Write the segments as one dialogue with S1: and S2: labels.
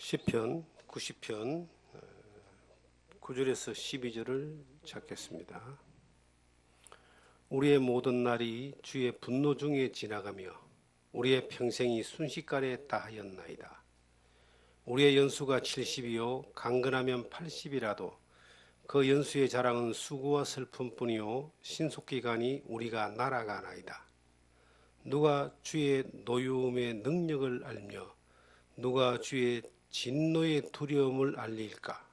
S1: 시편 90편 9절에서 12절을 찾겠습니다. 우리의 모든 날이 주의 분노 중에 지나가며 우리의 평생이 순식간에 다하였나이다. 우리의 연수가 70이요 강건하면 80이라도 그 연수의 자랑은 수고와 슬픔뿐이요 신속기간이 우리가 날아가나이다. 누가 주의 노여움의 능력을 알며 누가 주의 진노의 두려움을 알릴까?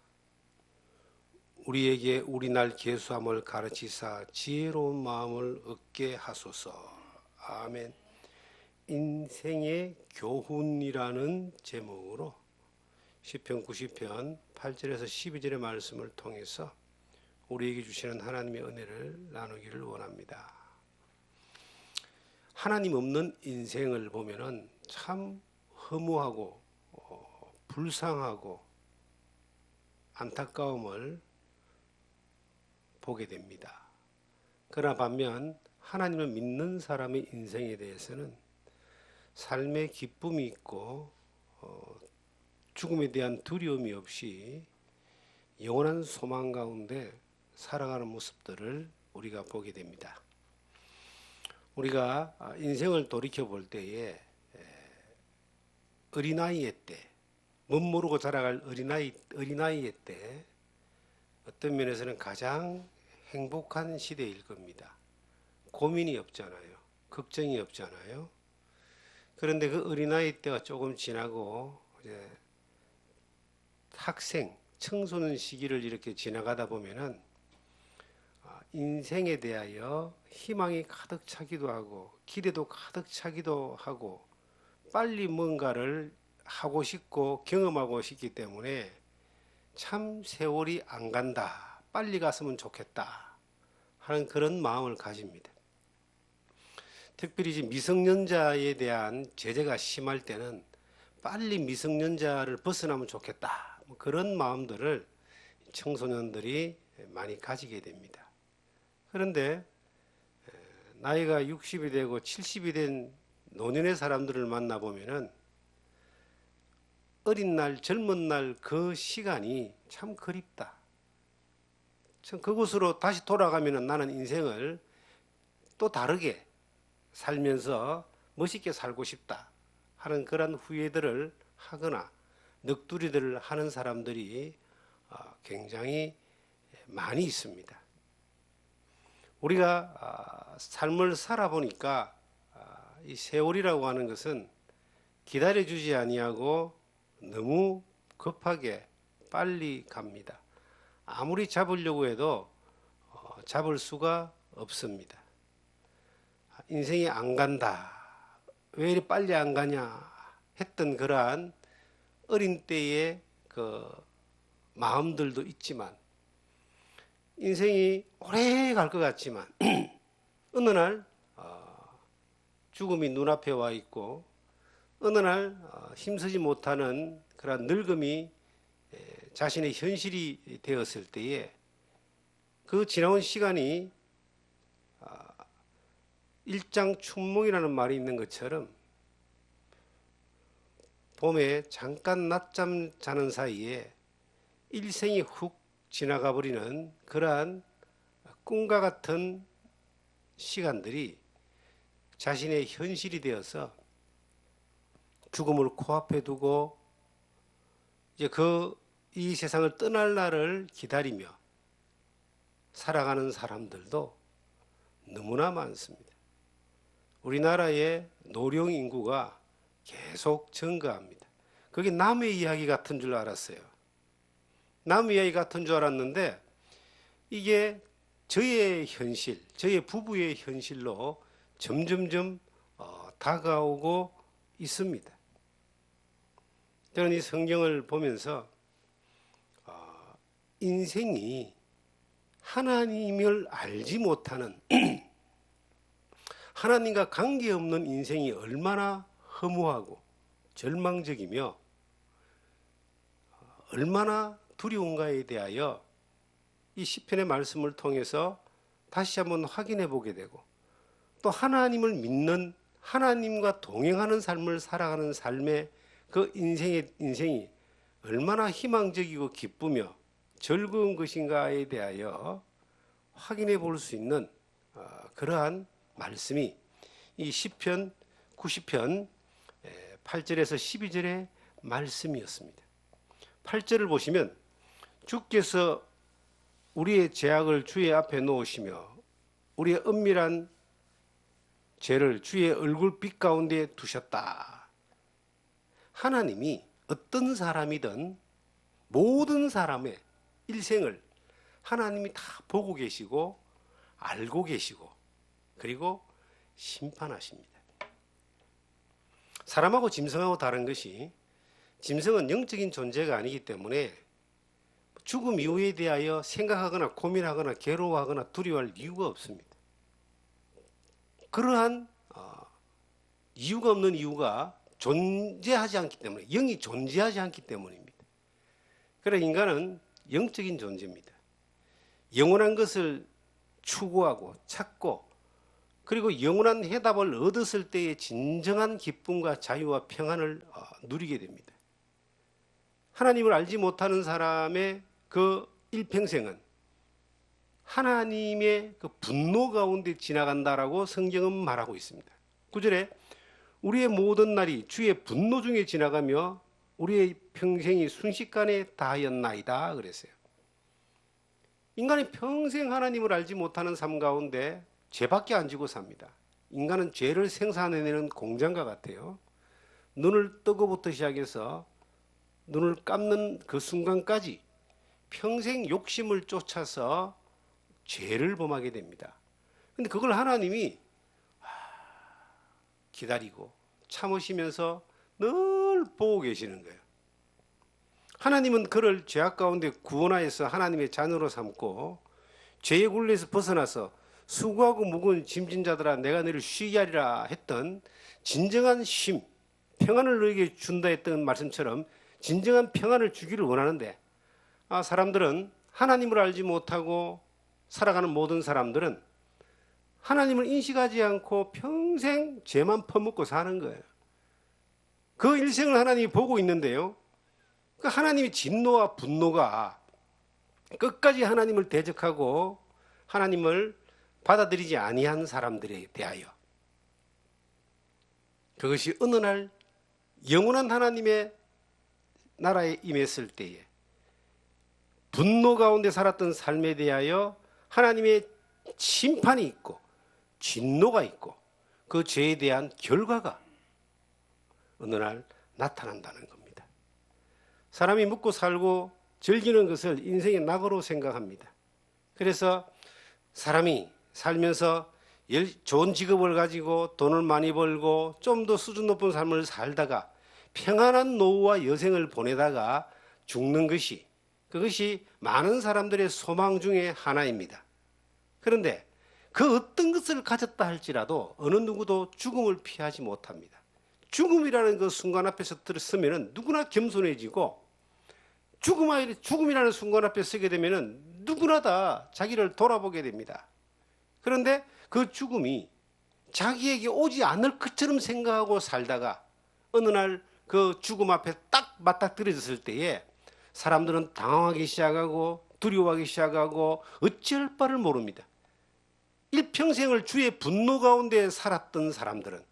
S1: 우리에게 우리 날 계수함을 가르치사 지혜로운 마음을 얻게 하소서. 아멘. 인생의 교훈이라는 제목으로 시편 90편 8절에서 12절의 말씀을 통해서 우리에게 주시는 하나님의 은혜를 나누기를 원합니다. 하나님 없는 인생을 보면은 참 허무하고 불쌍하고 안타까움을 보게 됩니다. 그러나 반면 하나님을 믿는 사람의 인생에 대해서는 삶의 기쁨이 있고 죽음에 대한 두려움이 없이 영원한 소망 가운데 살아가는 모습들을 우리가 보게 됩니다. 우리가 인생을 돌이켜 볼 때에 어린아이의 때, 멋모르고 자라갈 어린아이의 때 어떤 면에서는 가장 행복한 시대일 겁니다. 고민이 없잖아요. 걱정이 없잖아요. 그런데 그 어린아이 때가 조금 지나고 이제 학생, 청소년 시기를 이렇게 지나가다 보면은 인생에 대하여 희망이 가득 차기도 하고 기대도 가득 차기도 하고 빨리 뭔가를 하고 싶고 경험하고 싶기 때문에 참 세월이 안 간다, 빨리 갔으면 좋겠다 하는 그런 마음을 가집니다. 특별히 미성년자에 대한 제재가 심할 때는 빨리 미성년자를 벗어나면 좋겠다, 그런 마음들을 청소년들이 많이 가지게 됩니다. 그런데 나이가 60이 되고 70이 된 노년의 사람들을 만나보면은 어린 날, 젊은 날 그 시간이 참 그립다. 참 그곳으로 다시 돌아가면은 나는 인생을 또 다르게 살면서 멋있게 살고 싶다 하는 그런 후회들을 하거나 넋두리들을 하는 사람들이 굉장히 많이 있습니다. 우리가 삶을 살아보니까 이 세월이라고 하는 것은 기다려주지 아니하고 너무 급하게 빨리 갑니다. 아무리 잡으려고 해도 잡을 수가 없습니다. 인생이 안 간다, 왜 이리 빨리 안 가냐 했던 그러한 어린 때의 그 마음들도 있지만 인생이 오래 갈 것 같지만 어느 날 죽음이 눈앞에 와 있고 어느 날 힘쓰지 못하는 그런 늙음이 자신의 현실이 되었을 때에 그 지나온 시간이 일장춘몽이라는 말이 있는 것처럼 봄에 잠깐 낮잠 자는 사이에 일생이 훅 지나가 버리는 그러한 꿈과 같은 시간들이 자신의 현실이 되어서 죽음을 코앞에 두고 이제 이 세상을 떠날 날을 기다리며 살아가는 사람들도 너무나 많습니다. 우리나라의 노령 인구가 계속 증가합니다. 그게 남의 이야기 같은 줄 알았어요. 남의 이야기 같은 줄 알았는데 이게 저의 현실, 저의 부부의 현실로 점점점 다가오고 있습니다. 저는 이 성경을 보면서 인생이 하나님을 알지 못하는 하나님과 관계없는 인생이 얼마나 허무하고 절망적이며 얼마나 두려운가에 대하여 이 시편의 말씀을 통해서 다시 한번 확인해 보게 되고 또 하나님을 믿는 하나님과 동행하는 삶을 살아가는 삶의 그 인생이 얼마나 희망적이고 기쁘며 즐거운 것인가에 대하여 확인해 볼 수 있는 그러한 말씀이 이 시편 90편 8절에서 12절의 말씀이었습니다. 8절을 보시면 주께서 우리의 죄악을 주의 앞에 놓으시며 우리의 은밀한 죄를 주의 얼굴빛 가운데 두셨다. 하나님이 어떤 사람이든 모든 사람의 일생을 하나님이 다 보고 계시고 알고 계시고 그리고 심판하십니다. 사람하고 짐승하고 다른 것이 짐승은 영적인 존재가 아니기 때문에 죽음 이후에 대하여 생각하거나 고민하거나 괴로워하거나 두려워할 이유가 없습니다. 그러한 이유가 없는 이유가 존재하지 않기 때문에, 영이 존재하지 않기 때문입니다. 그래서 인간은 영적인 존재입니다. 영원한 것을 추구하고 찾고 그리고 영원한 해답을 얻었을 때의 진정한 기쁨과 자유와 평안을 누리게 됩니다. 하나님을 알지 못하는 사람의 그 일평생은 하나님의 그 분노 가운데 지나간다라고 성경은 말하고 있습니다. 9절에 우리의 모든 날이 주의 분노 중에 지나가며 우리의 평생이 순식간에 다하였나이다 그랬어요. 인간이 평생 하나님을 알지 못하는 삶 가운데 죄밖에 안 지고 삽니다. 인간은 죄를 생산해내는 공장과 같아요. 눈을 뜨고부터 시작해서 눈을 감는 그 순간까지 평생 욕심을 쫓아서 죄를 범하게 됩니다. 그런데 그걸 하나님이 기다리고 참으시면서 늘 보고 계시는 거예요. 하나님은 그를 죄악 가운데 구원하여서 하나님의 자녀로 삼고 죄의 굴레에서 벗어나서 수고하고 무거운 짐진 자들아 내가 너를 쉬게 하리라 했던 진정한 쉼, 평안을 너에게 준다 했던 말씀처럼 진정한 평안을 주기를 원하는데 사람들은 하나님을 알지 못하고 살아가는 모든 사람들은 하나님을 인식하지 않고 평생 죄만 퍼먹고 사는 거예요. 그 일생을 하나님이 보고 있는데요. 그 하나님의 진노와 분노가 끝까지 하나님을 대적하고 하나님을 받아들이지 아니한 사람들에 대하여 그것이 어느 날 영원한 하나님의 나라에 임했을 때에 분노 가운데 살았던 삶에 대하여 하나님의 심판이 있고 진노가 있고 그 죄에 대한 결과가 어느 날 나타난다는 겁니다. 사람이 묵고 살고 즐기는 것을 인생의 낙으로 생각합니다. 그래서 사람이 살면서 좋은 직업을 가지고 돈을 많이 벌고 좀 더 수준 높은 삶을 살다가 평안한 노후와 여생을 보내다가 죽는 것이 그것이 많은 사람들의 소망 중에 하나입니다. 그런데 그 어떤 것을 가졌다 할지라도 어느 누구도 죽음을 피하지 못합니다. 죽음이라는 그 순간 앞에서 서면은 누구나 겸손해지고 죽음이라는 순간 앞에 서게 되면은 누구나 다 자기를 돌아보게 됩니다. 그런데 그 죽음이 자기에게 오지 않을 것처럼 생각하고 살다가 어느 날 그 죽음 앞에 딱 맞닥뜨려졌을 때에 사람들은 당황하기 시작하고 두려워하기 시작하고 어찌할 바를 모릅니다. 일평생을 주의 분노 가운데 살았던 사람들은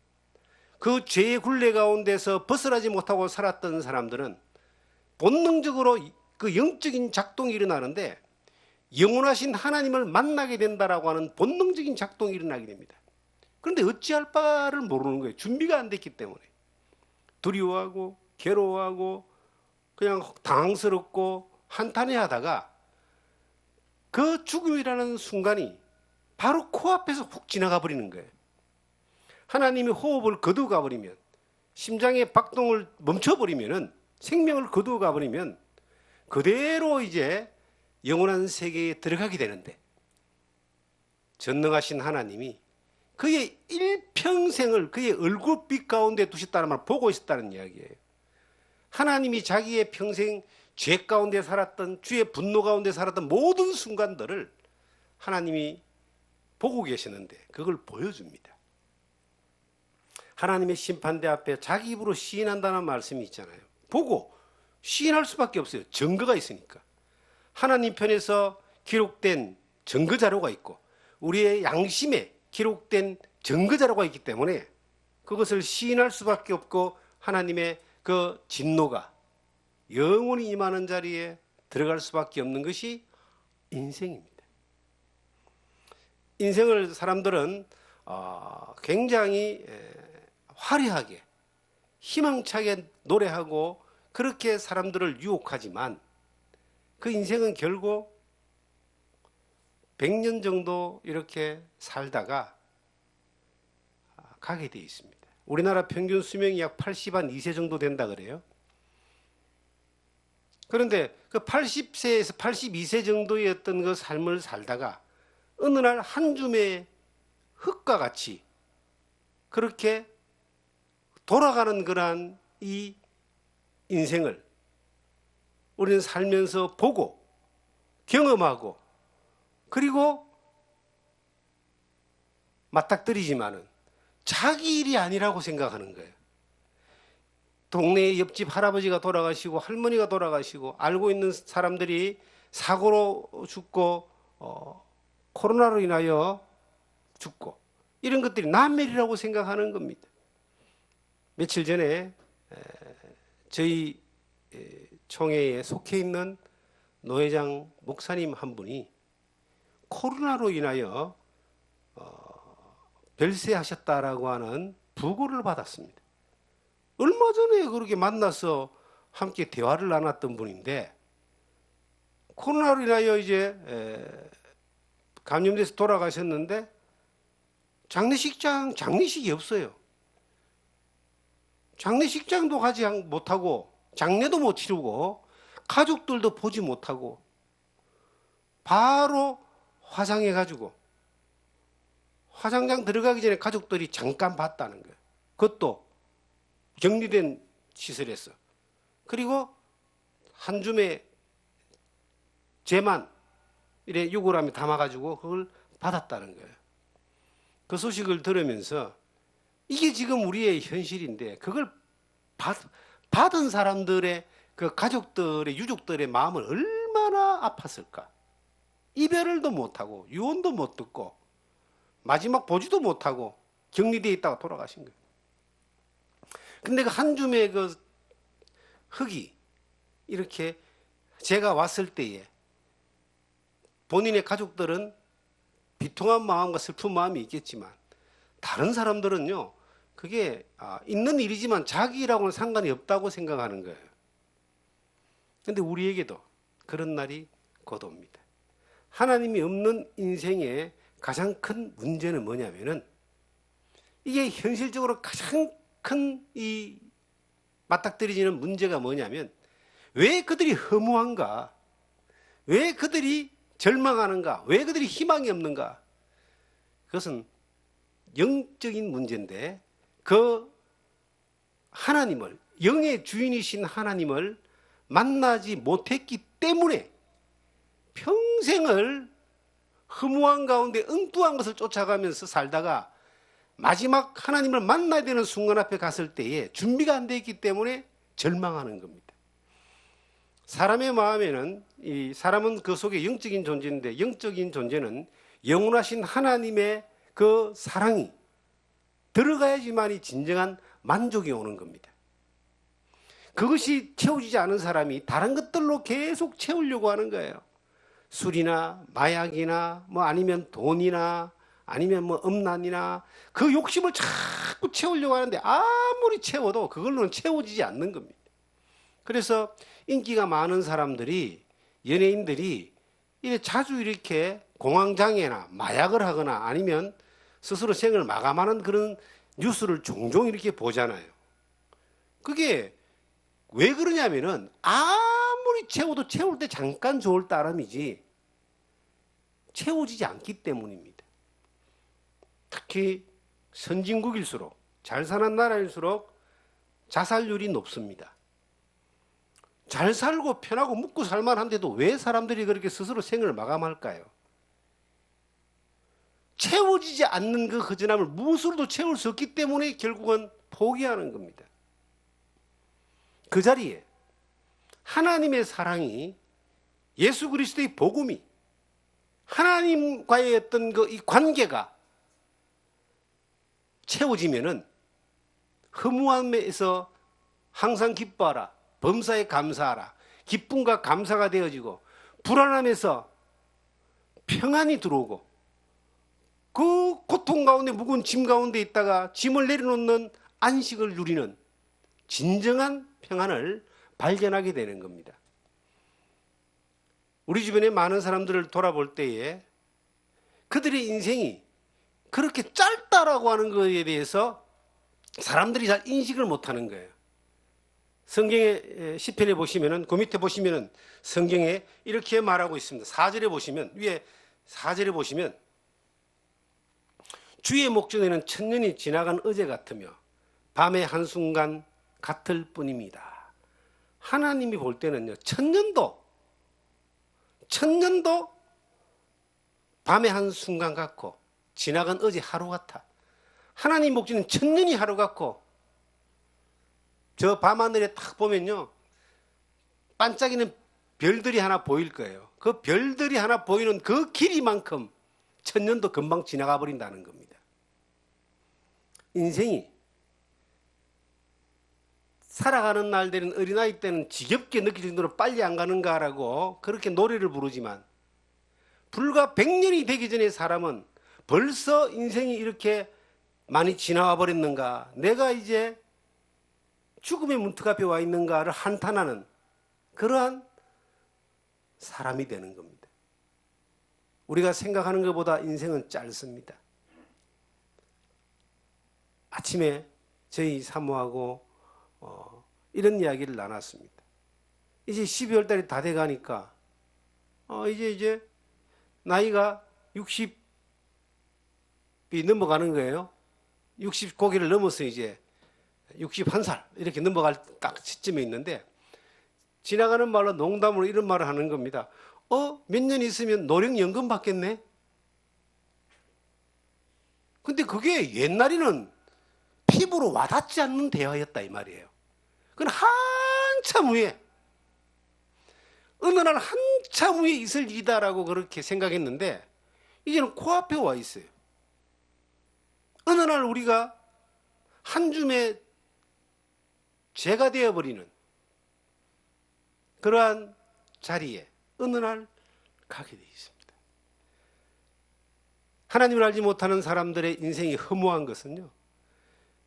S1: 그 죄의 굴레 가운데서 벗어나지 못하고 살았던 사람들은 본능적으로 그 영적인 작동이 일어나는데 영원하신 하나님을 만나게 된다라고 하는 본능적인 작동이 일어나게 됩니다. 그런데 어찌할 바를 모르는 거예요. 준비가 안 됐기 때문에. 두려워하고 괴로워하고 그냥 당황스럽고 한탄해하다가 그 죽음이라는 순간이 바로 코앞에서 훅 지나가 버리는 거예요. 하나님이 호흡을 거두어 가버리면 심장의 박동을 멈춰버리면 생명을 거두어 가버리면 그대로 이제 영원한 세계에 들어가게 되는데 전능하신 하나님이 그의 일평생을 그의 얼굴빛 가운데 두셨다는 말 보고 있었다는 이야기예요. 하나님이 자기의 평생 죄 가운데 살았던 주의 분노 가운데 살았던 모든 순간들을 하나님이 보고 계시는데 그걸 보여줍니다. 하나님의 심판대 앞에 자기 입으로 시인한다는 말씀이 있잖아요. 보고 시인할 수밖에 없어요. 증거가 있으니까. 하나님 편에서 기록된 증거 자료가 있고 우리의 양심에 기록된 증거 자료가 있기 때문에 그것을 시인할 수밖에 없고 하나님의 그 진노가 영원히 임하는 자리에 들어갈 수밖에 없는 것이 인생입니다. 인생을 사람들은 굉장히 화려하게 희망차게 노래하고 그렇게 사람들을 유혹하지만 그 인생은 결국 100년 정도 이렇게 살다가 가게 되어 있습니다. 우리나라 평균 수명이 약 80한 2세 정도 된다 그래요. 그런데 그 80세에서 82세 정도의 어떤 그 삶을 살다가 어느 날 한 줌의 흙과 같이 그렇게 돌아가는 그러한 이 인생을 우리는 살면서 보고 경험하고 그리고 맞닥뜨리지만은 자기 일이 아니라고 생각하는 거예요. 동네의 옆집 할아버지가 돌아가시고 할머니가 돌아가시고 알고 있는 사람들이 사고로 죽고 코로나로 인하여 죽고 이런 것들이 남의 일이라고 생각하는 겁니다. 며칠 전에 저희 총회에 속해 있는 노회장 목사님 한 분이 코로나로 인하여 별세하셨다라고 하는 부고를 받았습니다. 얼마 전에 그렇게 만나서 함께 대화를 나눴던 분인데 코로나로 인하여 이제 감염돼서 돌아가셨는데 장례식이 없어요. 장례식장도 가지 못하고 장례도 못 치르고 가족들도 보지 못하고 바로 화상해가지고 화상장 들어가기 전에 가족들이 잠깐 봤다는 거예요. 그것도 격리된 시설에서. 그리고 한 줌의 재만 이래 6g에 담아가지고 그걸 받았다는 거예요. 그 소식을 들으면서 이게 지금 우리의 현실인데 그걸 받은 사람들의 그 가족들의 유족들의 마음을 얼마나 아팠을까. 이별을도 못하고 유언도 못 듣고 마지막 보지도 못하고 격리되어 있다가 돌아가신 거예요. 근데 그 한 줌의 그 흙이 이렇게 제가 왔을 때에 본인의 가족들은 비통한 마음과 슬픈 마음이 있겠지만 다른 사람들은요 그게 있는 일이지만 자기라고는 상관이 없다고 생각하는 거예요. 근데 우리에게도 그런 날이 곧 옵니다. 하나님이 없는 인생의 가장 큰 문제는 뭐냐면은 이게 현실적으로 가장 큰 이 맞닥뜨리지는 문제가 뭐냐면 왜 그들이 허무한가? 왜 그들이 절망하는가? 왜 그들이 희망이 없는가? 그것은 영적인 문제인데 그 하나님을 영의 주인이신 하나님을 만나지 못했기 때문에 평생을 허무한 가운데 엉뚱한 것을 쫓아가면서 살다가 마지막 하나님을 만나야 되는 순간 앞에 갔을 때에 준비가 안 되어 있기 때문에 절망하는 겁니다. 사람의 마음에는 이 사람은 그 속에 영적인 존재인데 영적인 존재는 영원하신 하나님의 그 사랑이 들어가야지만이 진정한 만족이 오는 겁니다. 그것이 채워지지 않은 사람이 다른 것들로 계속 채우려고 하는 거예요. 술이나 마약이나 뭐 아니면 돈이나 아니면 뭐 음란이나 그 욕심을 자꾸 채우려고 하는데 아무리 채워도 그걸로는 채워지지 않는 겁니다. 그래서 인기가 많은 사람들이 연예인들이 자주 이렇게 공황장애나 마약을 하거나 아니면 스스로 생을 마감하는 그런 뉴스를 종종 이렇게 보잖아요. 그게 왜 그러냐면은 아무리 채워도 채울 때 잠깐 좋을 따름이지 채워지지 않기 때문입니다. 특히 선진국일수록 잘 사는 나라일수록 자살률이 높습니다. 잘 살고 편하고 묵고 살만한데도 왜 사람들이 그렇게 스스로 생을 마감할까요? 채워지지 않는 그 허전함을 무엇으로도 채울 수 없기 때문에 결국은 포기하는 겁니다. 그 자리에 하나님의 사랑이, 예수 그리스도의 복음이, 하나님과의 어떤 이 관계가 채워지면은 허무함에서 항상 기뻐하라, 범사에 감사하라, 기쁨과 감사가 되어지고, 불안함에서 평안이 들어오고, 그 고통 가운데 무거운 짐 가운데 있다가 짐을 내려놓는 안식을 누리는 진정한 평안을 발견하게 되는 겁니다. 우리 주변에 많은 사람들을 돌아볼 때에 그들의 인생이 그렇게 짧다라고 하는 것에 대해서 사람들이 잘 인식을 못하는 거예요. 성경의 시편에 보시면은, 그 밑에 보시면은 성경에 이렇게 말하고 있습니다. 4절에 보시면, 위에 4절에 보시면, 주의 목전에는 천년이 지나간 어제 같으며 밤의 한순간 같을 뿐입니다. 하나님이 볼 때는요, 천년도 밤의 한순간 같고 지나간 어제 하루 같아. 하나님 목전에는 천년이 하루 같고, 저 밤하늘에 딱 보면요, 반짝이는 별들이 하나 보일 거예요. 그 별들이 하나 보이는 그 길이만큼 천년도 금방 지나가 버린다는 겁니다. 인생이 살아가는 날들은, 어린아이 때는 지겹게 느낄 정도로 빨리 안 가는가라고 그렇게 노래를 부르지만, 불과 100년이 되기 전에 사람은 벌써 인생이 이렇게 많이 지나와 버렸는가, 내가 이제 죽음의 문턱 앞에 와 있는가를 한탄하는 그러한 사람이 되는 겁니다. 우리가 생각하는 것보다 인생은 짧습니다. 아침에 저희 사모하고 이런 이야기를 나눴습니다. 이제 12월 달이 다 돼가니까 이제 나이가 60이 넘어가는 거예요. 60 고개를 넘어서 이제 61살 이렇게 넘어갈 딱 시점에 있는데, 지나가는 말로 농담으로 이런 말을 하는 겁니다. 몇 년 있으면 노령연금 받겠네? 근데 그게 옛날에는 피부로 와닿지 않는 대화였다 이 말이에요. 그건 한참 후에, 어느 날 한참 후에 있을 일이다라고 그렇게 생각했는데, 이제는 코앞에 와 있어요. 어느 날 우리가 한 줌의 죄가 되어버리는 그러한 자리에 어느 날 가게 되어 있습니다. 하나님을 알지 못하는 사람들의 인생이 허무한 것은요,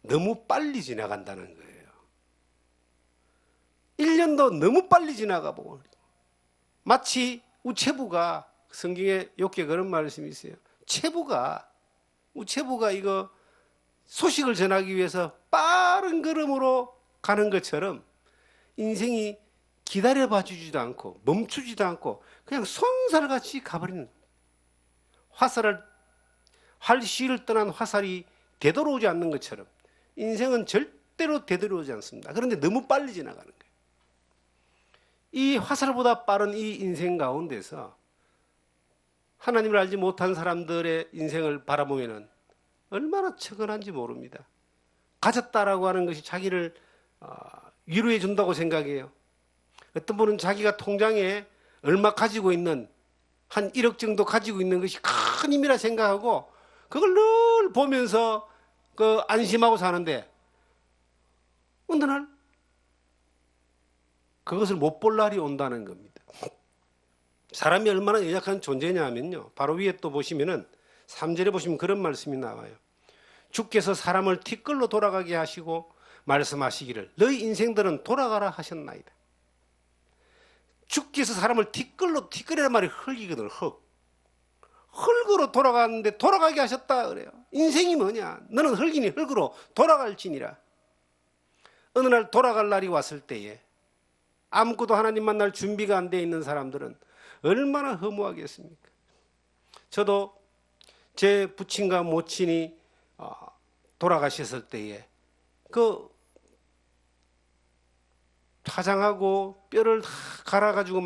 S1: 너무 빨리 지나간다는 거예요. 1년도 너무 빨리 지나가고, 마치 우체부가, 성경에 욥기에 그런 말씀이 있어요. 우체부가 이거 소식을 전하기 위해서 빠른 걸음으로 가는 것처럼 인생이 기다려봐 주지도 않고 멈추지도 않고 그냥 손살같이 가버리는, 활시를 떠난 화살이 되돌아오지 않는 것처럼 인생은 절대로 되돌아오지 않습니다. 그런데 너무 빨리 지나가는 거예요. 이 화살보다 빠른 이 인생 가운데서 하나님을 알지 못한 사람들의 인생을 바라보면 얼마나 처근한지 모릅니다. 가졌다라고 하는 것이 자기를 위로해 준다고 생각해요. 어떤 분은 자기가 통장에 얼마 가지고 있는, 한 1억 정도 가지고 있는 것이 큰 힘이라 생각하고 그걸 늘 보면서 안심하고 사는데, 어느 날 그것을 못 볼 날이 온다는 겁니다. 사람이 얼마나 연약한 존재냐면요, 바로 위에 또 보시면은 3절에 보시면 그런 말씀이 나와요. 주께서 사람을 티끌로 돌아가게 하시고 말씀하시기를 너희 인생들은 돌아가라 하셨나이다. 주께서 사람을 티끌이란 말이 흙이거든. 흙으로 돌아가는데 돌아가게 하셨다 그래요. 인생이 뭐냐, 너는 흙이니 흙으로 돌아갈지니라. 어느 날 돌아갈 날이 왔을 때에 아무것도 하나님 만날 준비가 안 돼 있는 사람들은 얼마나 허무하겠습니까? 저도 제 부친과 모친이 돌아가셨을 때에 화장하고 뼈를 갈아가지고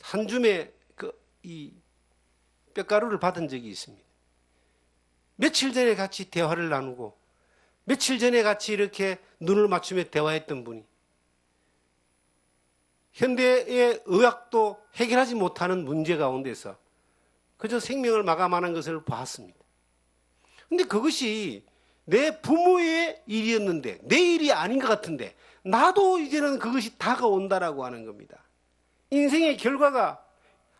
S1: 한 줌의 이 뼈가루를 받은 적이 있습니다. 며칠 전에 같이 대화를 나누고 며칠 전에 같이 이렇게 눈을 맞추며 대화했던 분이 현대의 의학도 해결하지 못하는 문제 가운데서 그저 생명을 마감하는 것을 봤습니다. 근데 그것이 내 부모의 일이었는데 내 일이 아닌 것 같은데 나도 이제는 그것이 다가온다라고 하는 겁니다. 인생의 결과가,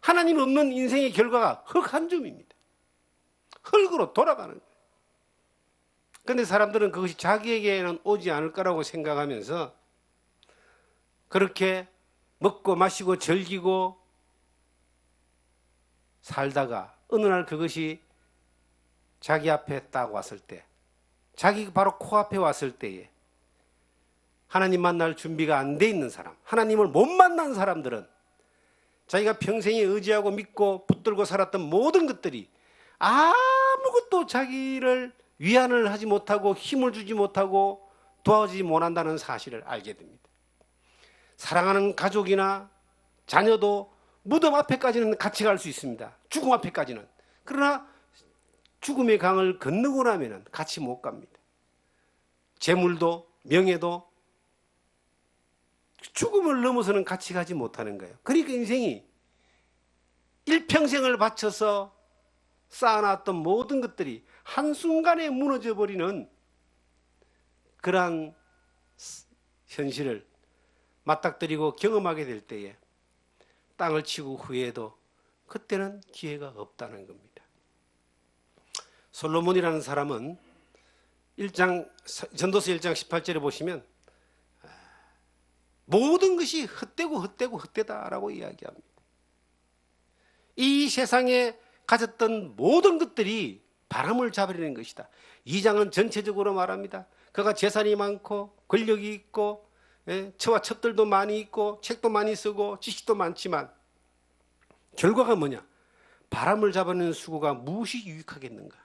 S1: 하나님 없는 인생의 결과가 흙 한 줌입니다. 흙으로 돌아가는 거예요. 그런데 사람들은 그것이 자기에게는 오지 않을 거라고 생각하면서 그렇게 먹고 마시고 즐기고 살다가 어느 날 그것이 자기 앞에 딱 왔을 때, 자기 바로 코앞에 왔을 때에 하나님 만날 준비가 안 돼 있는 사람, 하나님을 못 만난 사람들은 자기가 평생에 의지하고 믿고 붙들고 살았던 모든 것들이 아무것도 자기를 위안을 하지 못하고 힘을 주지 못하고 도와주지 못한다는 사실을 알게 됩니다. 사랑하는 가족이나 자녀도 무덤 앞에까지는 같이 갈 수 있습니다. 죽음 앞에까지는. 그러나 죽음의 강을 건너고 나면 같이 못 갑니다. 재물도 명예도 죽음을 넘어서는 같이 가지 못하는 거예요. 그러니까 인생이 일평생을 바쳐서 쌓아놨던 모든 것들이 한순간에 무너져버리는 그러한 현실을 맞닥뜨리고 경험하게 될 때에 땅을 치고 후회해도 그때는 기회가 없다는 겁니다. 솔로몬이라는 사람은 전도서 1장 18절에 보시면 모든 것이 헛되고 헛되다라고 이야기합니다. 이 세상에 가졌던 모든 것들이 바람을 잡아내는 것이다. 2장은 전체적으로 말합니다. 그가 재산이 많고 권력이 있고 처와 첩들도 많이 있고 책도 많이 쓰고 지식도 많지만 결과가 뭐냐? 바람을 잡아내는 수고가 무엇이 유익하겠는가?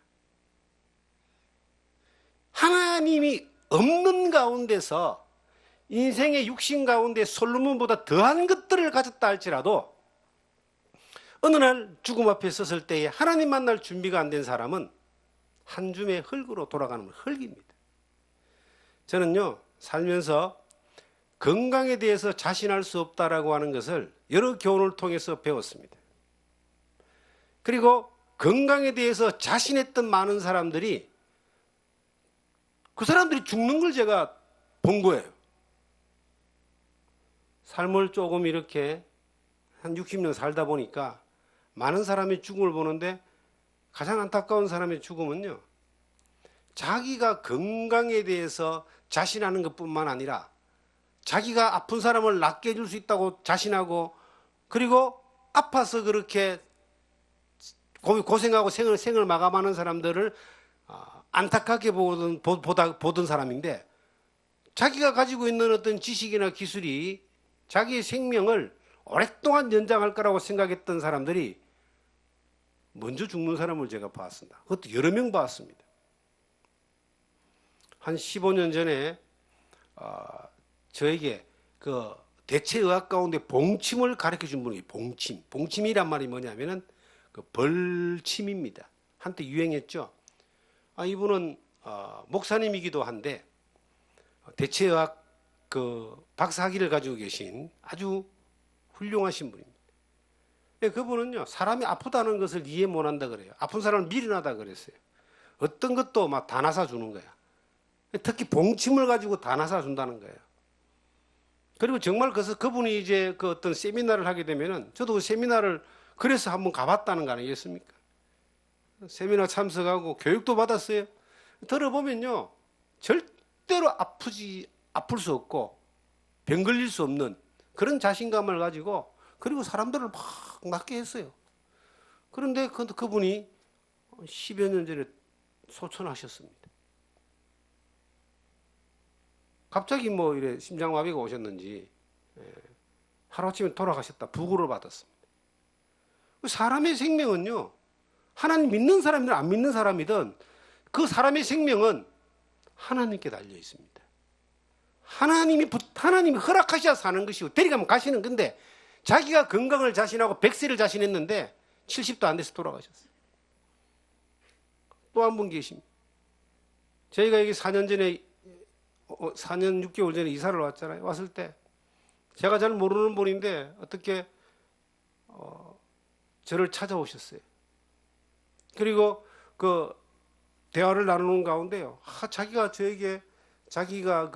S1: 하나님이 없는 가운데서 인생의 육신 가운데 솔로몬보다 더한 것들을 가졌다 할지라도 어느 날 죽음 앞에 섰을 때에 하나님 만날 준비가 안 된 사람은 한 줌의 흙으로 돌아가는 흙입니다. 저는요, 살면서 건강에 대해서 자신할 수 없다라고 하는 것을 여러 교훈을 통해서 배웠습니다. 그리고 건강에 대해서 자신했던 많은 사람들이 그 사람들이 죽는 걸 제가 본 거예요. 삶을 조금 이렇게 한 60년 살다 보니까 많은 사람이 죽음을 보는데 가장 안타까운 사람의 죽음은요, 자기가 건강에 대해서 자신하는 것뿐만 아니라 자기가 아픈 사람을 낫게 해줄 수 있다고 자신하고 그리고 아파서 그렇게 고생하고 생을 마감하는 사람들을 안타깝게 보던 사람인데 자기가 가지고 있는 어떤 지식이나 기술이 자기의 생명을 오랫동안 연장할 거라고 생각했던 사람들이 먼저 죽는 사람을 제가 봤습니다. 그것도 여러 명 봤습니다. 한 15년 전에 저에게 그 대체의학 가운데 봉침을 가르쳐 준 분이 봉침이란 말이 뭐냐면은 그 벌침입니다. 한때 유행했죠. 이분은 목사님이기도 한데 대체의학 그 박사학위를 가지고 계신 아주 훌륭하신 분입니다. 그분은요, 사람이 아프다는 것을 이해 못한다 그래요. 아픈 사람을 미련하다 그랬어요. 어떤 것도 막 다 나사 주는 거야. 특히 봉침을 가지고 다 나사 준다는 거예요. 그리고 정말 그분이 이제 그 어떤 세미나를 하게 되면은 저도 그 세미나를 그래서 한번 가봤다는 거 아니겠습니까? 세미나 참석하고 교육도 받았어요. 들어보면요, 절대로 아플 수 없고 병 걸릴 수 없는 그런 자신감을 가지고 그리고 사람들을 막 낫게 했어요. 그런데 그분이 10여 년 전에 소천하셨습니다. 갑자기 뭐 이래 심장마비가 오셨는지 하루아침에 돌아가셨다 부고를 받았습니다. 사람의 생명은요, 하나님 믿는 사람이든 안 믿는 사람이든 그 사람의 생명은 하나님께 달려 있습니다. 하나님이 허락하셔야 사는 것이고 데리가면 가시는 건데 자기가 건강을 자신하고 100세를 자신했는데 70도 안 돼서 돌아가셨어요. 또 한 분 계십니다. 저희가 여기 4년 6개월 전에 이사를 왔잖아요. 왔을 때 제가 잘 모르는 분인데 어떻게 저를 찾아오셨어요. 그리고 그 대화를 나누는 가운데요. 자기가 저에게 자기가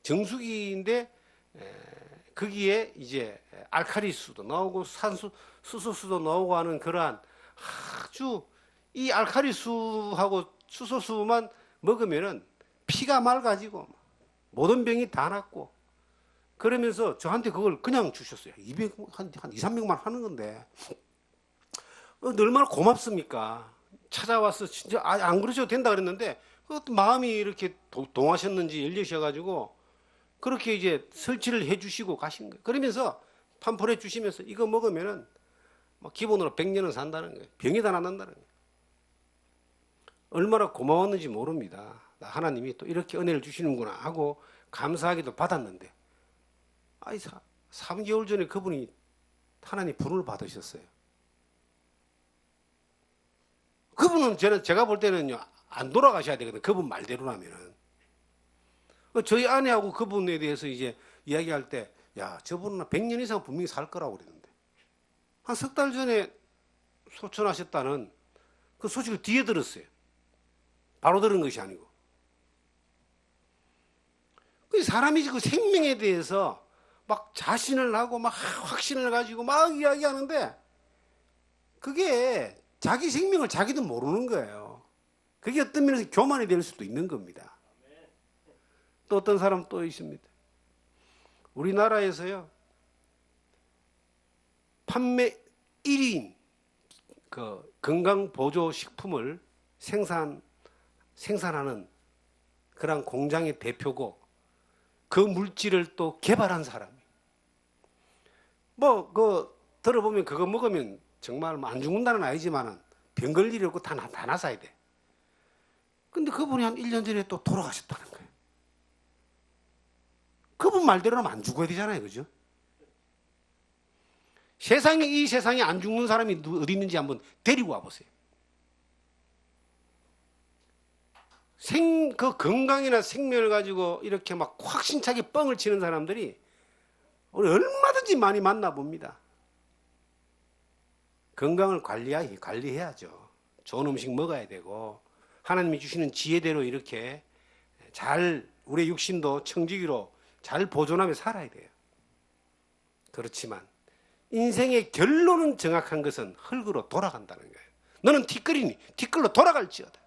S1: 정수기인데 거기에 이제 알칼리수도 나오고 수소수도 나오고 하는 그러한 아주 이 알칼리수하고 수소수만 먹으면은 피가 맑아지고 모든 병이 다 낫고 그러면서 저한테 그걸 그냥 주셨어요. 200, 한 2, 300만 하는 건데 얼마나 고맙습니까? 찾아와서 진짜 안 그러셔도 된다 그랬는데 마음이 이렇게 동하셨는지 열리셔가지고 그렇게 이제 설치를 해주시고 가신 거예요. 그러면서 팜플렛 주시면서 이거 먹으면은 기본으로 100년은 산다는 거예요. 병이 다 낫는다는 거예요. 얼마나 고마웠는지 모릅니다. 하나님이 또 이렇게 은혜를 주시는구나 하고 감사하기도 받았는데 3개월 전에 그분이 하나님 불을 받으셨어요. 그분은 제가 볼 때는요 안 돌아가셔야 되거든요. 그분 말대로라면은 저희 아내하고 그분에 대해서 이제 이야기할 때 야 저분은 100년 이상 분명히 살 거라고 그랬는데 한 석 달 전에 소천하셨다는 그 소식을 뒤에 들었어요. 바로 들은 것이 아니고 그 사람이 그 생명에 대해서 막 자신을 하고 막 확신을 가지고 막 이야기하는데 그게 자기 생명을 자기도 모르는 거예요. 그게 어떤 면에서 교만이 될 수도 있는 겁니다. 또 어떤 사람 또 있습니다. 우리나라에서요 판매 1위인 그 건강보조식품을 생산하는 그런 공장의 대표고 그 물질을 또 개발한 사람이 들어보면 그거 먹으면 정말 안 죽는다는 아니지만은 병 걸 일이 없고 다 나사야 돼. 근데 그분이 한 1년 전에 또 돌아가셨다는 거예요. 그분 말대로는 안 죽어야 되잖아요. 그죠? 이 세상에 안 죽는 사람이 어디 있는지 한번 데리고 와보세요. 그 건강이나 생명을 가지고 이렇게 막 확신차게 뻥을 치는 사람들이 우리 얼마든지 많이 만나봅니다. 건강을 관리해야죠. 좋은 음식 먹어야 되고 하나님이 주시는 지혜대로 이렇게 잘 우리의 육신도 청지기로 잘 보존하며 살아야 돼요. 그렇지만 인생의 결론은 정확한 것은 흙으로 돌아간다는 거예요. 너는 티끌로 돌아갈지어다.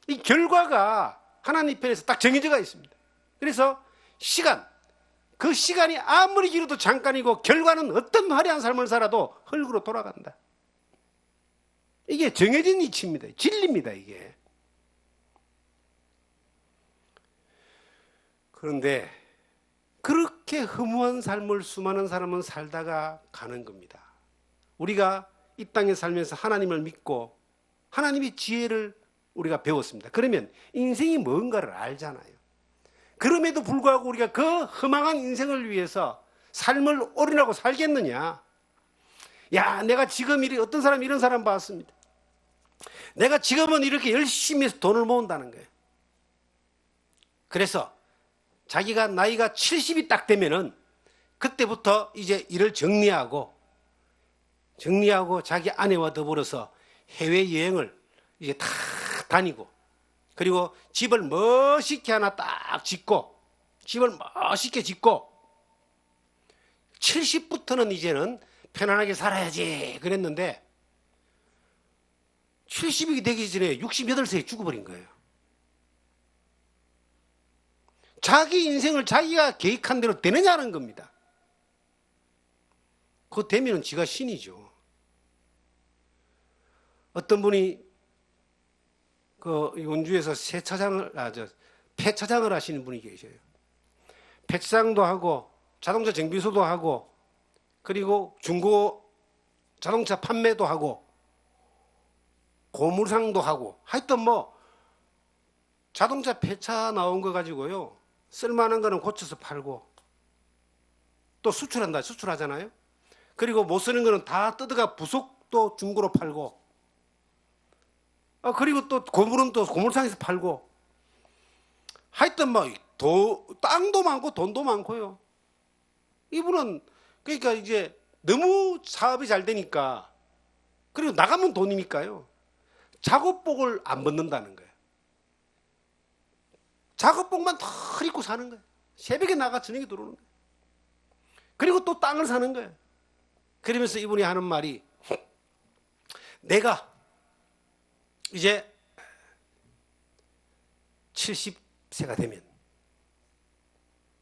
S1: 이 결과가 하나님 편에서 딱 정해져가 있습니다. 그래서 그 시간이 아무리 길어도 잠깐이고 결과는 어떤 화려한 삶을 살아도 흙으로 돌아간다. 이게 정해진 이치입니다. 진리입니다. 이게. 그런데 그렇게 허무한 삶을 수많은 사람은 살다가 가는 겁니다. 우리가 이 땅에 살면서 하나님을 믿고 하나님의 지혜를 우리가 배웠습니다. 그러면 인생이 뭔가를 알잖아요. 그럼에도 불구하고 우리가 그 허망한 인생을 위해서 삶을 올인하고 살겠느냐? 야, 내가 지금 어떤 사람 이런 사람 봤습니다. 내가 지금은 이렇게 열심히 해서 돈을 모은다는 거예요. 그래서 자기가 나이가 70이 딱 되면은 그때부터 이제 일을 정리하고 자기 아내와 더불어서 해외여행을 이제 다 다니고 그리고 집을 멋있게 하나 딱 짓고 70부터는 이제는 편안하게 살아야지 그랬는데 70이 되기 전에 68세에 죽어버린 거예요. 자기 인생을 자기가 계획한 대로 되느냐는 겁니다. 그거 되면은 지가 신이죠. 어떤 분이 그 원주에서 폐차장을 하시는 분이 계셔요. 폐차장도 하고 자동차 정비소도 하고 그리고 중고 자동차 판매도 하고 고물상도 하고 하여튼 자동차 폐차 나온 거 가지고요 쓸만한 거는 고쳐서 팔고 또 수출하잖아요. 그리고 못 쓰는 거는 다 뜯어가 부속도 중고로 팔고 그리고 또 고물은 또 고물상에서 팔고 하여튼 땅도 많고 돈도 많고요. 이분은 그러니까 이제 너무 사업이 잘 되니까, 그리고 나가면 돈이니까요, 작업복을 안 벗는다는 거예요. 작업복만 더 입고 사는 거예요. 새벽에 나가 저녁에 들어오는 거예요. 그리고 또 땅을 사는 거예요. 그러면서 이분이 하는 말이, 내가 이제 70세가 되면,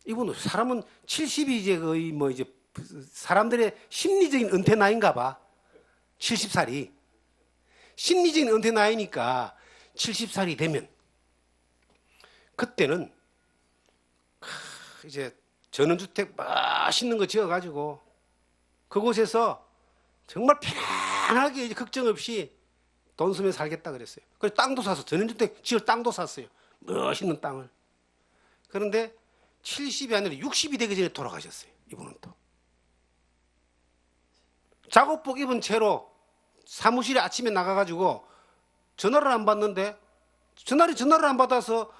S1: 이분은 사람은 70이 이제 거의 뭐 이제 사람들의 심리적인 은퇴 나이인가 봐. 70살이 심리적인 은퇴 나이니까 70살이 되면 그때는 이제 전원주택 맛있는 거 지어가지고 그곳에서 정말 편안하게 걱정 없이 돈 쓰며 살겠다 그랬어요. 그래서 땅도 사서 전원주택 지을 땅도 샀어요. 멋있는 땅을. 그런데 70이 아니라 60이 되기 전에 돌아가셨어요. 이분은 또 작업복 입은 채로 사무실에 아침에 나가가지고 전화를 안 받는데, 전화를 안 받아서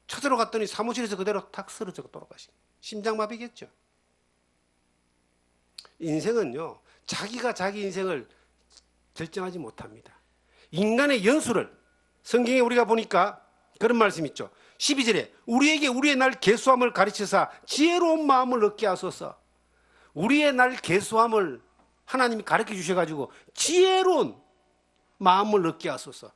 S1: 찾으러 갔더니 사무실에서 그대로 탁 쓰러져 돌아가신, 심장마비겠죠. 인생은요, 자기가 자기 인생을 결정하지 못합니다. 인간의 연수를, 성경에 우리가 보니까 그런 말씀 있죠. 12절에 우리에게 우리의 날 계수함을 가르치사 지혜로운 마음을 얻게 하소서. 우리의 날 계수함을 하나님이 가르쳐 주셔가지고 지혜로운 마음을 얻게 하소서.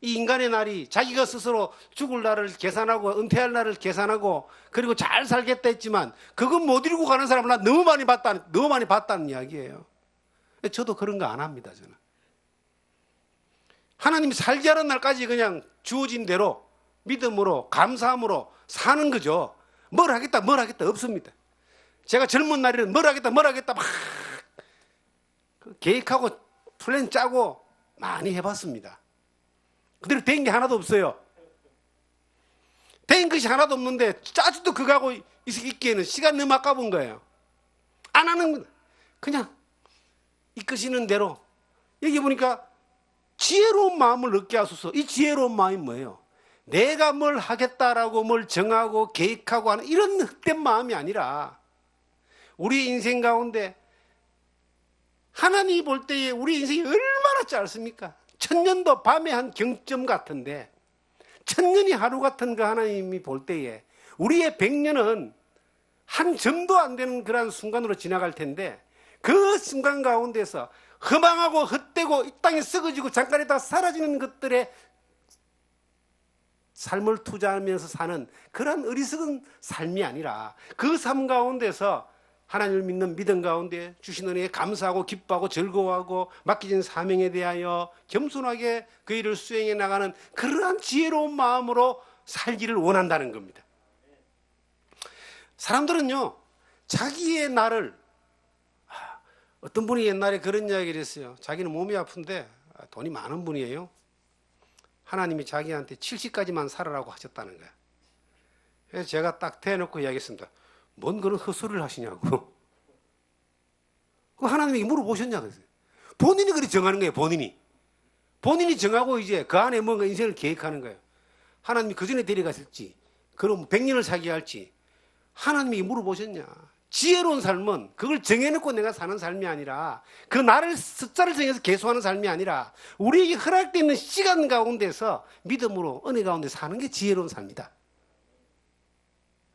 S1: 이 인간의 날이 자기가 스스로 죽을 날을 계산하고 은퇴할 날을 계산하고 그리고 잘 살겠다 했지만 그건 못 이루고 가는 사람은 나 너무 많이 봤다는 이야기예요. 저도 그런 거 안 합니다. 저는 하나님이 살게 하는 날까지 그냥 주어진 대로 믿음으로 감사함으로 사는 거죠. 뭘 하겠다 없습니다. 제가 젊은 날에는 뭘 하겠다 막 계획하고 플랜 짜고 많이 해봤습니다. 그대로 된 게 하나도 없어요. 된 것이 하나도 없는데 짜주도 그거 하고 있기에는 시간 너무 아까운 거예요. 안 하는, 그냥 이끄시는 대로. 여기 보니까 지혜로운 마음을 얻게 하소서. 이 지혜로운 마음이 뭐예요? 내가 뭘 하겠다라고 뭘 정하고 계획하고 하는 이런 헛된 마음이 아니라, 우리 인생 가운데 하나님이 볼 때에 우리 인생이 얼마나 짧습니까? 천년도 밤의 한 경점 같은데, 천년이 하루 같은 그 하나님이 볼 때에 우리의 100년은 한 점도 안 되는 그런 순간으로 지나갈 텐데, 그 순간 가운데서 허망하고 헛되고 이 땅에 썩어지고 잠깐 있다가 사라지는 것들에 삶을 투자하면서 사는 그런 어리석은 삶이 아니라, 그 삶 가운데서 하나님을 믿는 믿음 가운데 주신 은혜에 감사하고 기뻐하고 즐거워하고 맡겨진 사명에 대하여 겸손하게 그 일을 수행해 나가는 그러한 지혜로운 마음으로 살기를 원한다는 겁니다. 사람들은요, 자기의 날을, 어떤 분이 옛날에 그런 이야기를 했어요. 자기는 몸이 아픈데 돈이 많은 분이에요. 하나님이 자기한테 70까지만 살아라고 하셨다는 거예요. 그래서 제가 딱 대놓고 이야기했습니다. 뭔 그런 헛소리를 하시냐고. 그 하나님이 물어보셨냐 그랬어요. 본인이 그렇게 정하는 거예요. 본인이 정하고 이제 그 안에 뭔가 인생을 계획하는 거예요. 하나님이 그 전에 데려갔을지, 그럼 100년을 살게 할지 하나님이 물어보셨냐. 지혜로운 삶은 그걸 정해놓고 내가 사는 삶이 아니라, 그 나를 숫자를 정해서 계수하는 삶이 아니라, 우리에게 허락되어 있는 시간 가운데서 믿음으로 은혜 가운데 사는 게 지혜로운 삶이다.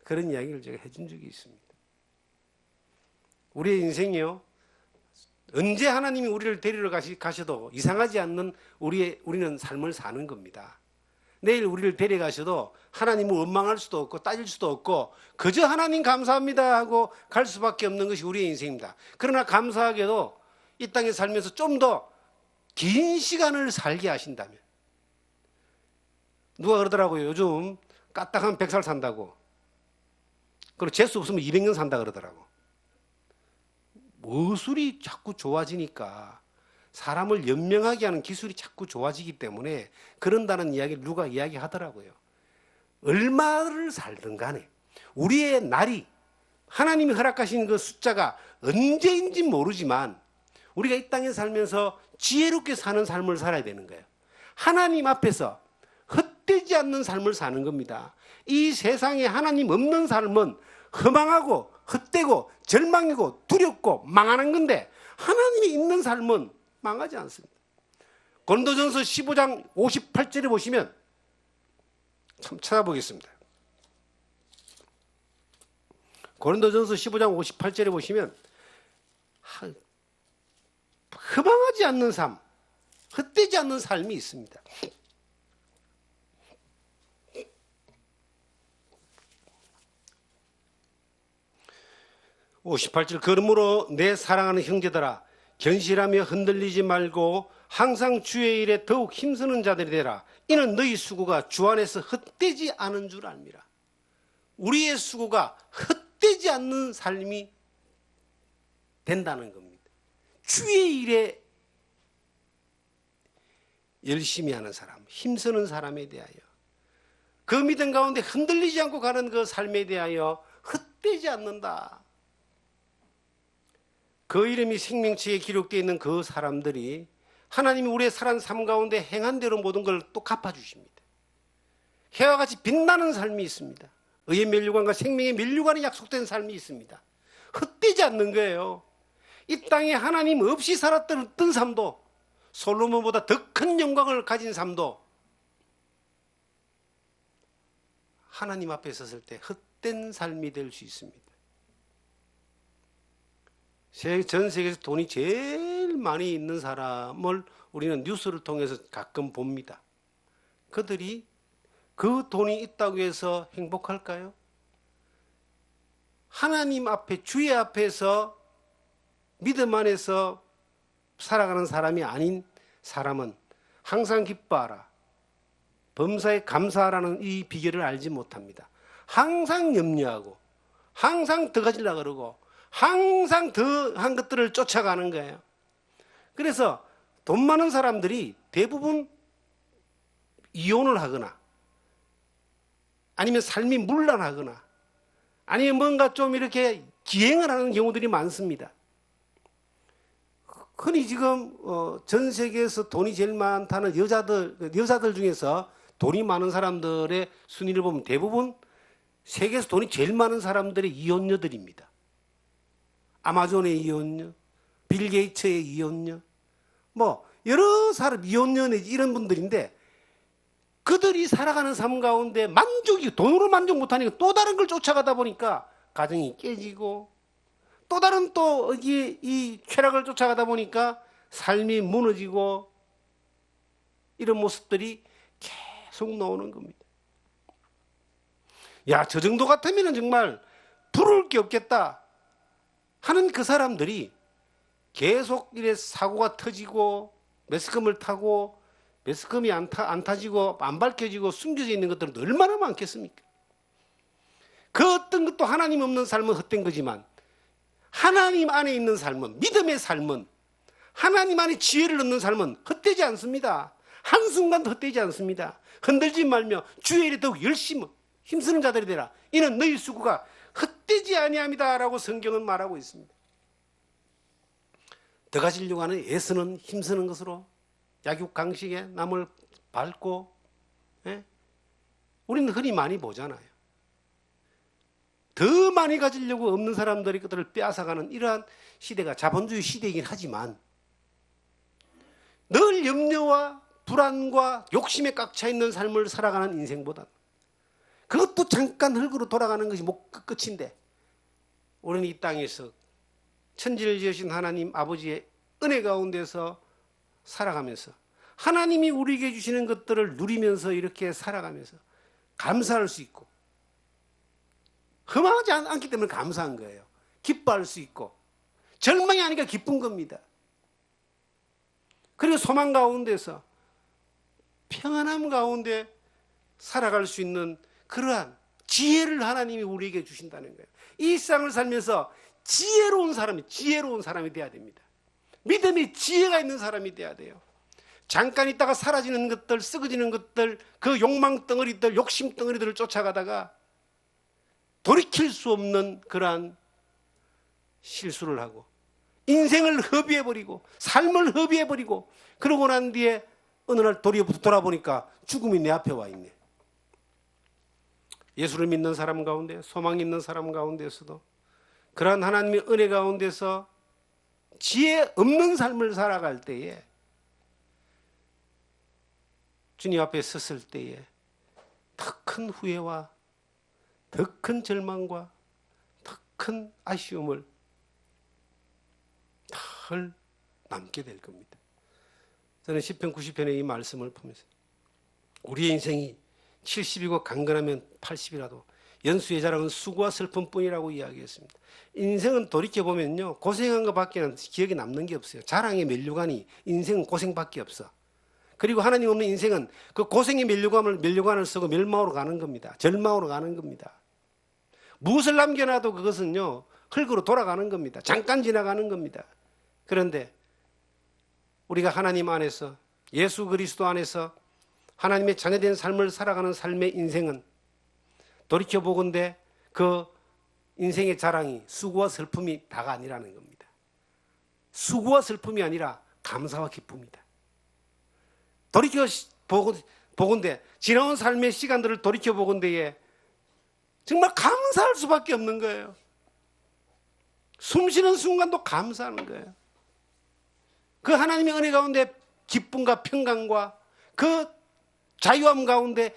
S1: 그런 이야기를 제가 해준 적이 있습니다. 우리의 인생이요, 언제 하나님이 우리를 데리러 가셔도 이상하지 않는 우리는 삶을 사는 겁니다. 내일 우리를 데려가셔도 하나님을 원망할 수도 없고 따질 수도 없고 그저 하나님 감사합니다 하고 갈 수밖에 없는 것이 우리의 인생입니다. 그러나 감사하게도 이 땅에 살면서 좀 더 긴 시간을 살게 하신다면, 누가 그러더라고요. 요즘 까딱한 100살 산다고. 그리고 재수 없으면 200년 산다 그러더라고. 무술이 자꾸 좋아지니까, 사람을 연명하게 하는 기술이 자꾸 좋아지기 때문에 그런다는 이야기를 누가 이야기하더라고요. 얼마를 살든 간에 우리의 날이, 하나님이 허락하신 그 숫자가 언제인지 모르지만 우리가 이 땅에 살면서 지혜롭게 사는 삶을 살아야 되는 거예요. 하나님 앞에서 헛되지 않는 삶을 사는 겁니다. 이 세상에 하나님 없는 삶은 허망하고 헛되고 절망이고 두렵고 망하는 건데, 하나님이 있는 삶은 망하지 않습니다. 고린도전서 15장 58절에 보시면, 참 찾아보겠습니다. 고린도전서 15장 58절에 보시면 허망하지 않는 삶, 헛되지 않는 삶이 있습니다. 58절, 그러므로 내 사랑하는 형제들아, 견실하며 흔들리지 말고 항상 주의 일에 더욱 힘쓰는 자들이 되라. 이는 너희 수고가 주 안에서 헛되지 않은 줄 알미라. 우리의 수고가 헛되지 않는 삶이 된다는 겁니다. 주의 일에 열심히 하는 사람, 힘쓰는 사람에 대하여, 그 믿음 가운데 흔들리지 않고 가는 그 삶에 대하여 헛되지 않는다. 그 이름이 생명책에 기록되어 있는 그 사람들이 하나님이 우리의 살아난 삶 가운데 행한 대로 모든 걸 또 갚아주십니다. 해와 같이 빛나는 삶이 있습니다. 의의 면류관과 생명의 면류관이 약속된 삶이 있습니다. 헛되지 않는 거예요. 이 땅에 하나님 없이 살았던 어떤 삶도, 솔로몬보다 더 큰 영광을 가진 삶도 하나님 앞에 섰을 때 헛된 삶이 될 수 있습니다. 전 세계에서 돈이 제일 많이 있는 사람을 우리는 뉴스를 통해서 가끔 봅니다. 그들이 그 돈이 있다고 해서 행복할까요? 하나님 앞에, 주의 앞에서 믿음 안에서 살아가는 사람이 아닌 사람은 항상 기뻐하라, 범사에 감사하라는 이 비결을 알지 못합니다. 항상 염려하고 항상 더 가지려고 그러고 항상 더한 것들을 쫓아가는 거예요. 그래서 돈 많은 사람들이 대부분 이혼을 하거나 아니면 삶이 문란하거나 아니면 뭔가 좀 이렇게 기행을 하는 경우들이 많습니다. 흔히 지금 전 세계에서 돈이 제일 많다는 여자들 중에서 돈이 많은 사람들의 순위를 보면 대부분 세계에서 돈이 제일 많은 사람들의 이혼녀들입니다. 아마존의 이혼녀, 빌 게이츠의 이혼녀, 뭐 여러 사람 이혼녀 내지 이런 분들인데, 그들이 살아가는 삶 가운데 돈으로 만족 못하니까 또 다른 걸 쫓아가다 보니까 가정이 깨지고, 또 다른 또 이 쾌락을 쫓아가다 보니까 삶이 무너지고, 이런 모습들이 계속 나오는 겁니다. 야, 저 정도 같으면 정말 부러울 게 없겠다 하는 그 사람들이 계속 이래 사고가 터지고 매스컴을 타고 매스컴이 안 타지고 안 밝혀지고 숨겨져 있는 것들은 얼마나 많겠습니까? 그 어떤 것도 하나님 없는 삶은 헛된 거지만, 하나님 안에 있는 삶은, 믿음의 삶은, 하나님 안에 지혜를 얻는 삶은 헛되지 않습니다. 한순간도 헛되지 않습니다. 흔들지 말며 주의 일에 더욱 열심히 힘쓰는 자들이 되라. 이는 너희 수고가 헛되지 아니함이다 라고 성경은 말하고 있습니다. 더 가지려고 하는 애쓰는, 힘쓰는 것으로 약육강식에 남을 밟고, 우리는 흔히 많이 보잖아요. 더 많이 가지려고 없는 사람들이 그들을 빼앗아가는 이러한 시대가 자본주의 시대이긴 하지만, 늘 염려와 불안과 욕심에 꽉 차 있는 삶을 살아가는 인생보다, 그것도 잠깐 흙으로 돌아가는 것이 끝인데, 우리는 이 땅에서 천지를 지으신 하나님 아버지의 은혜 가운데서 살아가면서 하나님이 우리에게 주시는 것들을 누리면서 이렇게 살아가면서 감사할 수 있고, 흠하지 않기 때문에 감사한 거예요. 기뻐할 수 있고, 절망이 아니니까 기쁜 겁니다. 그리고 소망 가운데서 평안함 가운데 살아갈 수 있는 그러한 지혜를 하나님이 우리에게 주신다는 거예요. 이 세상을 살면서 지혜로운 사람이 돼야 됩니다. 믿음의 지혜가 있는 사람이 돼야 돼요. 잠깐 있다가 사라지는 것들, 썩어지는 것들, 그 욕망 덩어리들, 욕심 덩어리들을 쫓아가다가 돌이킬 수 없는 그러한 실수를 하고 인생을 허비해버리고 삶을 허비해버리고, 그러고 난 뒤에 어느 날 돌아보니까 죽음이 내 앞에 와 있네. 예수를 믿는 사람 가운데, 소망 있는 사람 가운데서도 그러한 하나님의 은혜 가운데서 지혜 없는 삶을 살아갈 때에, 주님 앞에 섰을 때에 더 큰 후회와 더 큰 절망과 더 큰 아쉬움을 덜 남게 될 겁니다. 저는 시편 90편의 이 말씀을 보면서 우리의 인생이 70이고 강건하면 80이라도 연수의 자랑은 수고와 슬픔뿐이라고 이야기했습니다. 인생은 돌이켜보면요, 고생한 것밖에 기억에 남는 게 없어요. 자랑의 면류관이 인생은 고생밖에 없어. 그리고 하나님 없는 인생은 그 고생의 면류관을 쓰고 멸망으로 가는 겁니다. 절망으로 가는 겁니다. 무엇을 남겨놔도 그것은요, 흙으로 돌아가는 겁니다. 잠깐 지나가는 겁니다. 그런데 우리가 하나님 안에서, 예수 그리스도 안에서 하나님의 자녀된 삶을 살아가는 삶의 인생은 돌이켜보건대 그 인생의 자랑이 수고와 슬픔이 다가 아니라는 겁니다. 수고와 슬픔이 아니라 감사와 기쁨이다. 돌이켜보건대 지나온 삶의 시간들을 돌이켜보건대에 정말 감사할 수밖에 없는 거예요. 숨 쉬는 순간도 감사하는 거예요. 그 하나님의 은혜 가운데 기쁨과 평강과 그 자유함 가운데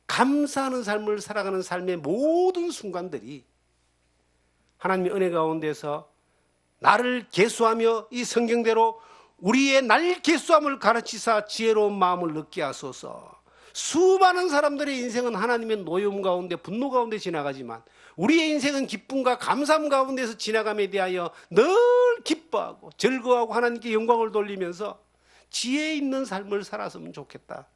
S1: 감사하는 삶을 살아가는 삶의 모든 순간들이 하나님의 은혜 가운데서 나를 계수하며 이 성경대로 우리의 날 계수함을 가르치사 지혜로운 마음을 얻게 하소서. 수많은 사람들의 인생은 하나님의 노여움 가운데 분노 가운데 지나가지만 우리의 인생은 기쁨과 감사함 가운데서 지나감에 대하여 늘 기뻐하고 즐거워하고 하나님께 영광을 돌리면서 지혜 있는 삶을 살았으면 좋겠다.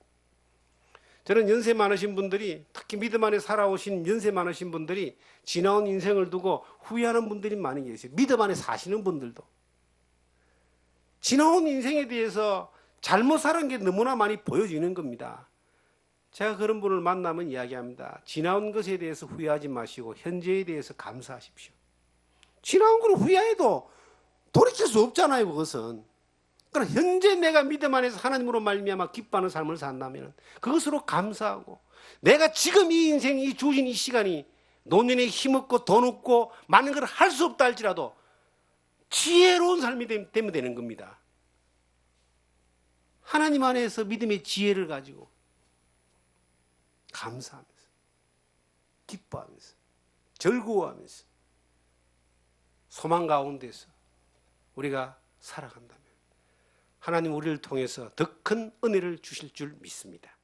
S1: 저는 연세 많으신 분들이, 특히 믿음 안에 살아오신 연세 많으신 분들이 지나온 인생을 두고 후회하는 분들이 많이 계세요. 믿음 안에 사시는 분들도. 지나온 인생에 대해서 잘못 살은 게 너무나 많이 보여지는 겁니다. 제가 그런 분을 만나면 이야기합니다. 지나온 것에 대해서 후회하지 마시고 현재에 대해서 감사하십시오. 지나온 걸 후회해도 돌이킬 수 없잖아요, 그것은. 그러나 현재 내가 믿음 안에서 하나님으로 말미암아 기뻐하는 삶을 산다면 그것으로 감사하고, 내가 지금 이 인생, 이 주어진 이 시간이 노년에 힘없고 돈 없고 많은 걸 할 수 없다 할지라도 지혜로운 삶이 되면 되는 겁니다. 하나님 안에서 믿음의 지혜를 가지고 감사하면서, 기뻐하면서, 즐거워하면서, 소망 가운데서 우리가 살아간다면 하나님 우리를 통해서 더 큰 은혜를 주실 줄 믿습니다.